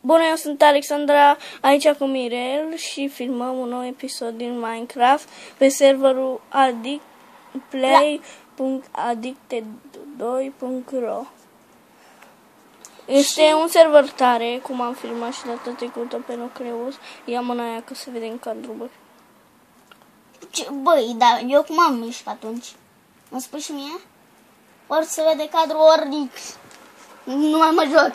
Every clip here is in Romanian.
Bună, eu sunt Alexandra, aici cu Mirel și filmăm un nou episod din Minecraft pe serverul play.addicted2.ro. Este un server tare, cum am filmat și data trecută pe Nucleus. Ia mâna aia că se vede în cadru, bă. Băi, dar eu cum am mișc atunci? Mă spui și mie? Ori se vede cadru, ori nu mai mă joc.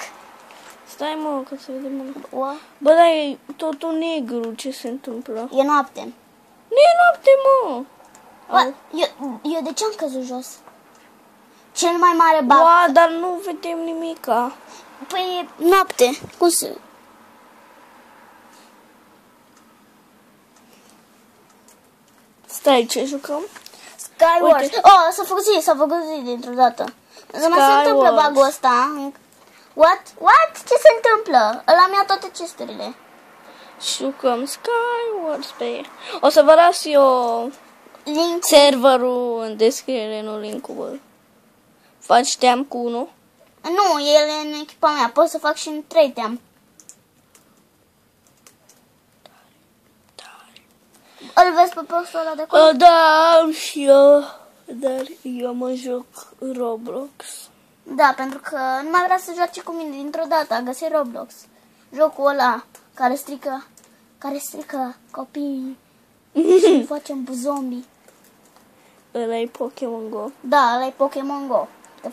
Stai, mă, că se vede mâna. O? Bă, dar e totul negru, ce se întâmplă? E noapte. Nu e noapte, mă! Eu de ce am căzut jos? Cel mai mare bug. Ua, dar nu vedem nimica. Păi e noapte. Cum se... Stai, ce jucăm? Skywars. Uite. Oh, s-a făcut zi dintr-o dată. Să mai se întâmplă bug-ul ăsta. What? Ce se întâmplă? Ăla mi-a toate chesturile. Jucăm Skywars pe... O să vă las eu Link. serverul în descriere, nu link-ul, bă. Faci team cu 1? Nu, el e în echipa mea. Pot să fac și în 3 team. Îl vezi pe postul ăla de acolo? Da, și eu. Dar eu mă joc Roblox. Da, pentru că nu mai vrea să joace cu mine dintr-o dată. A găsit Roblox. Jocul ăla care strică copiii și facem zombie. Ăla e Pokémon Go. Da, ăla e Pokémon Go.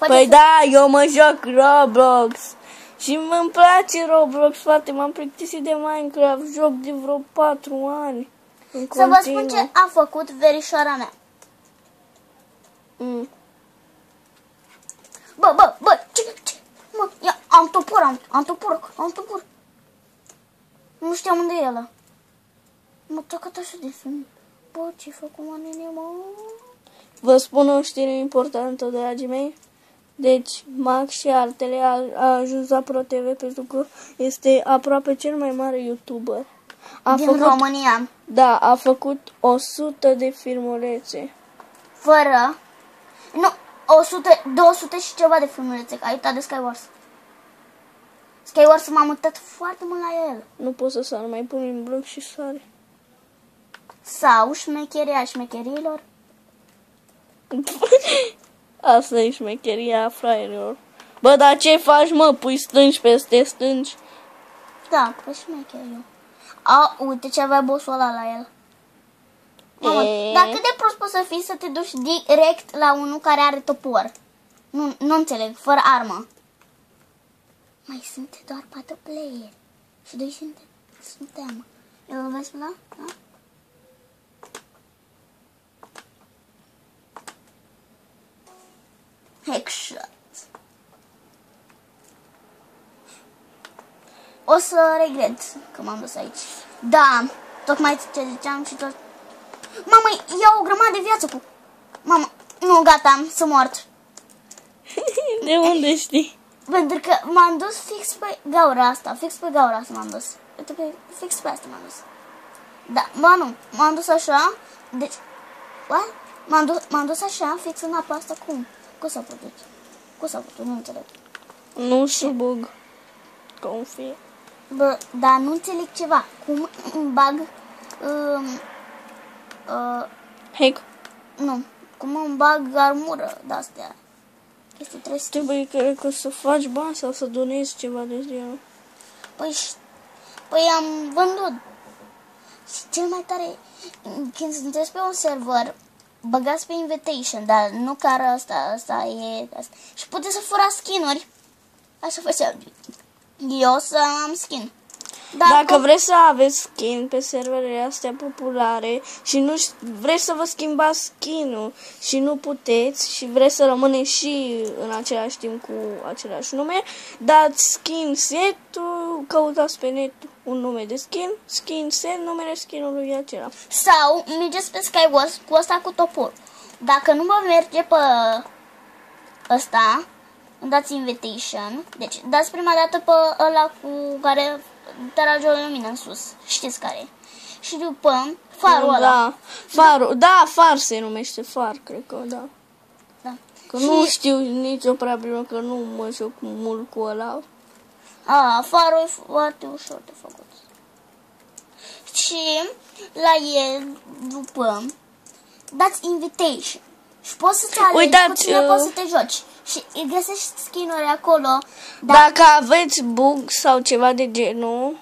Păi da, eu mă joc Roblox. Și îmi place Roblox, frate. M-am plictisit de Minecraft. Joc de vreo 4 ani. Să vă spun ce a făcut verișoara mea. Bă, ce? Mă, ia, am topor. Nu știam unde e ăla. Mă, tacă-t așa de sunt. Bă, ce fac cu manele, mă? Vă spun o știre importantă, dragii mei. Deci, Max și altele a ajuns la Pro TV pentru că este aproape cel mai mare YouTuber. Din România. Da, a făcut 100 de filmulețe. Fără... Nu, 200 și ceva de filmulețe, că ai uitat de Skywars. Skywars m-a mutat foarte mult la el. Nu pot să sar, mai pun în bloc și sare. Sau șmecheria șmecherilor. Asta e șmecheria fraierilor. Bă, dar ce faci, mă? Pui stânci peste stânci? Da, pe șmecherie. Uite ce avea bossul ăla la el. Mamă, dar cât de prost poți să fii să te duci direct la unul care are topor? Nu înțeleg, fără armă. Mai sunt doar 4 player. Și 2 suntem. Eu vezi la? Da? Headshot. O să regret că m-am dus aici. Da, tocmai ce ziceam și tot. Mamă, iau o grămadă de viață cu... Mamă, nu, gata, sunt mort. De unde știi? Pentru că m-am dus fix pe gaura asta m-am dus. Uite că fix pe asta m-am dus. Da, mă, nu, m-am dus așa, deci... What? M-am dus așa, fix în apa asta, cum? Cum s-a putut? Nu înțeleg. Nu știu, bug. Confie. Bă, dar nu înțeleg ceva. Cum îmi bag... Hack. Nu. Cum îmi bag armură de-astea. Trebuie, cred că să faci bani sau să donezi ceva de genul. Păi am vândut. Și cel mai tare, când sunteți pe un server, băgați pe invitation, dar nu ca asta e asta. Și puteți să furați skin-uri. Așa făceam. Eu o să am skin. Dacă vreți să aveți skin pe serverele astea populare și nu vreți să vă schimbați skin-ul și nu puteți și vreți să rămâneți și în același timp cu același nume, dați skin set-ul, căutați pe net un nume de skin set, numele skin-ului e acela. Sau mergeți pe Skywars cu ăsta cu topor. Dacă nu vă merge pe ăsta, dați invitation. Deci dați prima dată pe ăla cu care trage o lumină în sus. Știți care e. Și după farul ăla. Far se numește, far, cred că, da. Că nu știu nicio problemă, că nu mă joc mult cu ăla. Farul e foarte ușor de făcut. Și la el, după, dați invitation. Și poți să-ți alegi cu cine poți să te joci. Și găsești skin-uri acolo. Dacă aveți bug sau ceva de genul,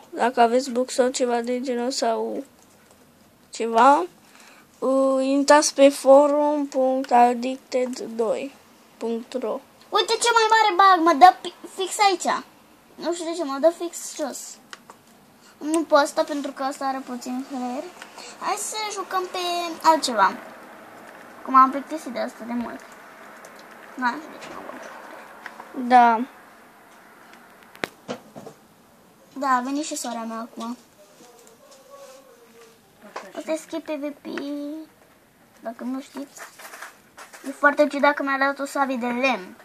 sau ceva, intrați pe forum.addicted2.ro. Uite ce mai mare bug, mă dă fix aici. Nu știu de ce, mă dă fix jos. Nu pot asta pentru că asta are puțin flair. Hai să jucăm pe altceva. Cum am plictisit de asta de mult. Nu știu de ce mă văd. Da. Da, a venit și sora mea acum. Asta e skip PvP. Dacă nu știți. E foarte ciudat că mi-a dat o sabie de lemn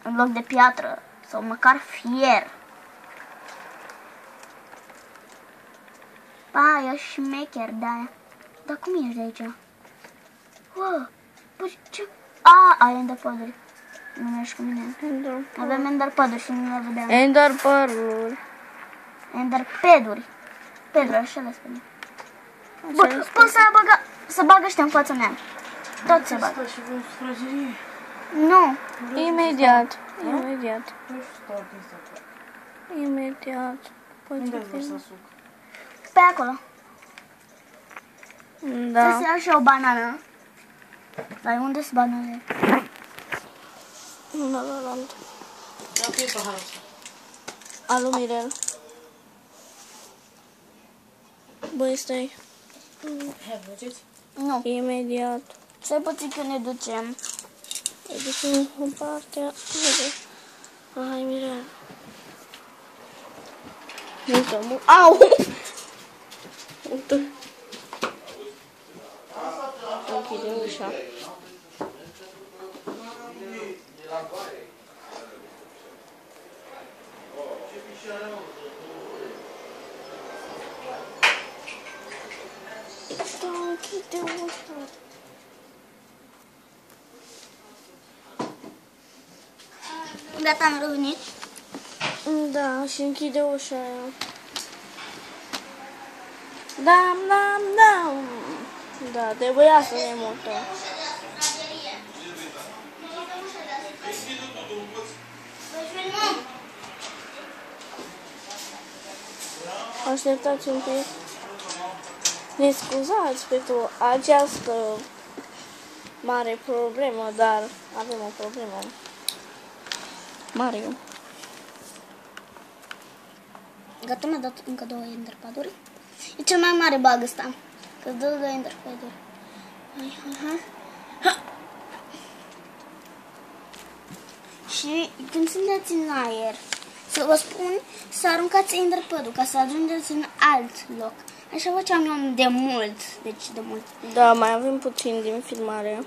în loc de piatră. Sau măcar fier. E șmecher de-aia. Dar cum ești de aici? Wow, păi ce... ai enderpăduri. Nu mergi cu mine. Avem enderpăduri și nu le vedeam. Enderpăduri. Enderpeduri. Pedru, așa le spune. Bă, pot să bagă ăștia în fața mea. Tot se bagă. Nu. Imediat. Pe acolo. Da. Să-ți iau și o banană. Dar unde-s bananele? Nu, Alu, Mirel. Băi, stai. Nu. Imediat. Stai puțin că ne ducem. Ne ducem în partea... Hai, Mirel. Au! Închide ușa. Închide ușa. Gata, am revenit. Da, și închide ușa aia. Da, trebuia să ne mutăm. Așteptați un pic. Ne scuzați pentru această mare problemă, dar avem o problemă mare. Gata, mi-a dat încă 2 enderpaduri. E cel mai mare bug ăsta. Că-ți dă 2 enderpaduri. Hai. Și când sunteți în aer, să vă spun să aruncați enderpad-ul ca să ajungeți în alt loc. Așa făceam eu de mult. Deci de mult. Da, mai avem puțin din filmare.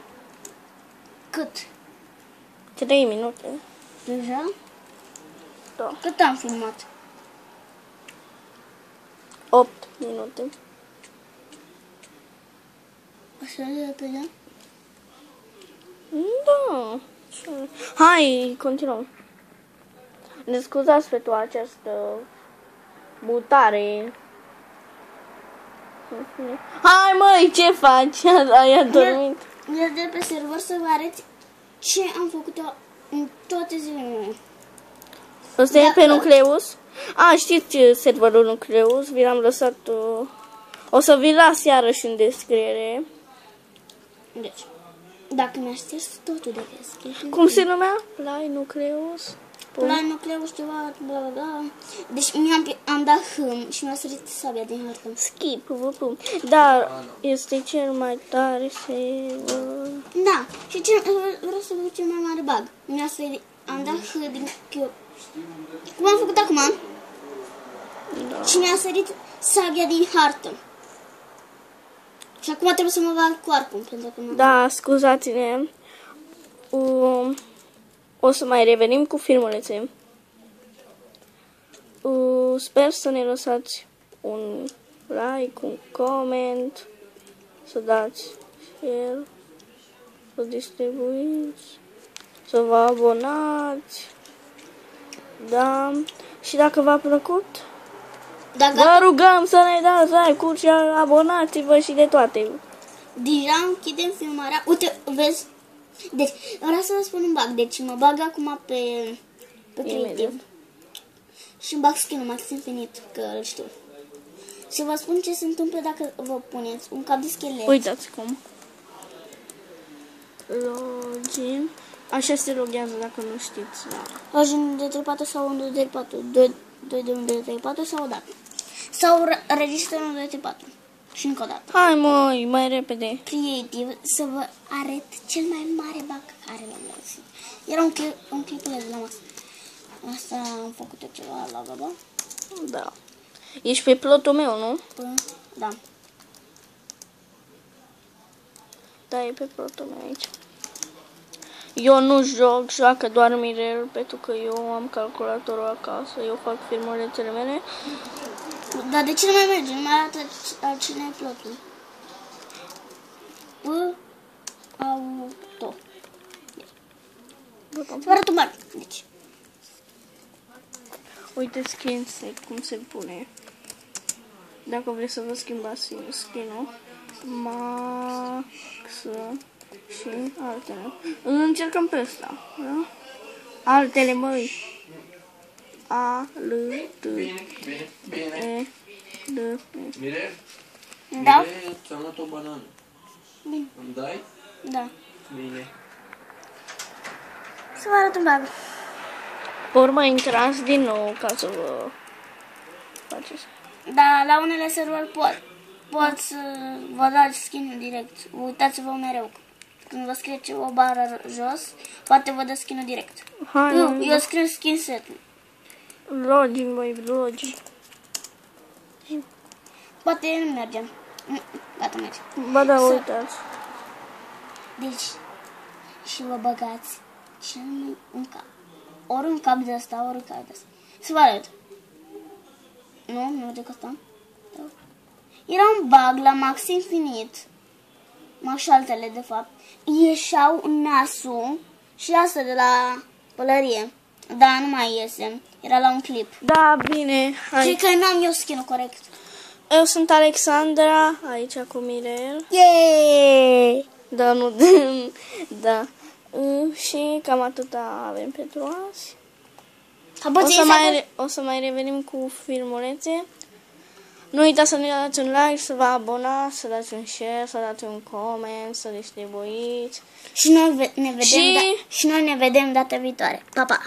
Cât? 3 minute. Deja? Da. Cât am filmat? 8 minute. Așa de repede? Da. Hai, continuăm. Ne scuzați pentru această mutare. Hai, măi, ce faci? Ai adormit. Merg de pe server să vă arăt ce am făcut eu în toate zilele. Ăsta e pe Nucleus? Știți serverul Nucleus? Vi l-am lăsat... O să vi las iarăși în descriere. Deci, dacă mi-aș șters totul de descriere... Cum se numea? Play Nucleus? La Nucleus ceva, bla bla bla. Deci am dat H și mi-a sărit sabia din hartă. Skip, dar este cel mai tare server. Da, și vreau să văd cel mai mare bug. Mi-a sărit, am dat H din... Cum am făcut acum? Da. Și mi-a sărit sabia din hartă. Și acum trebuie să mă bag cu arcul. Pentru că da, scuzați-ne. O să mai revenim cu filmulețe. Sper să ne lăsați un like, un comment, să dați share, să distribuiți, să vă abonați. Da. Și dacă v-a plăcut, Dacă vă rugăm să ne dați like-uri și abonați-vă și de toate. deja închidem filmarea. Uite, vezi? Deci, vreau să vă spun un bug. Deci, mă bag acum pe Creative. Și îmi bag skin-ul Max Infinite, că îl știu. Și vă spun ce se întâmplă dacă vă puneți un cap de schelet. Uitați cum. Login. Așa se loghează dacă nu știți. Da. Login de 34 sau 1 de 34. 2 de 1 de 34 sau o dată. Sau registră 1 de 34. Și încă o dată. Hai măi, mai repede. Creative, să vă arăt cel mai mare bug care l-am găsit. Era un clipuleț de la masă. Asta am făcut eu ceva la gaba. Da. Ești pe plotul meu, nu? Da. Da, e pe plotul meu aici. Eu nu joc, joacă doar Mirel, pentru că eu am calculatorul acasă, eu fac filmulețele mele. Dar de ce nu mai merge? Nu mai arată cine e plotul. Auto. Să vă arăt un bani. Deci. Uite skin set, cum se pune. Dacă vreți să vă schimbați skin-ul, Max și altele. Încercăm pe ăsta, da? Altele, măi. A, L, T, E, D, E. Mirel? Da? Mirel, ți-am luat o banană. Bine. Îmi dai? Da. Bine. Să vă arăt un bug. Pe urmă intrați din nou ca să vă faceți. Da, la unele server pot să vă dați skin direct. Uitați-vă mereu. Când vă scrieți o bară jos, poate vă dă skin-ul direct. Hai, Eu scriu skin set-ul. login, băi, login. Poate nu merge. Gata, merge. Ba da, uitați. Deci, și vă băgați și numai un cap. Ori un cap de asta, ori un cap de asta. Să vă arăt. Nu merge cu asta. Da. Era un bug la Max Infinite. Max și altele, de fapt. Ieșeau nasul și asta de la pălărie. Da, nu mai iese. Era la un clip. Da, bine, hai. Cred că n-am eu skin-ul corect. Eu sunt Alexandra, aici cu Mirel. Yeee! Da, nu, da. Și cam atâta avem pentru azi. O să mai revenim cu filmulețe. Nu uitați să ne dați un like, să vă abonați, să dați un share, să dați un comment, să distribuiți. Și noi ne vedem, și noi ne vedem data viitoare. Pa, pa!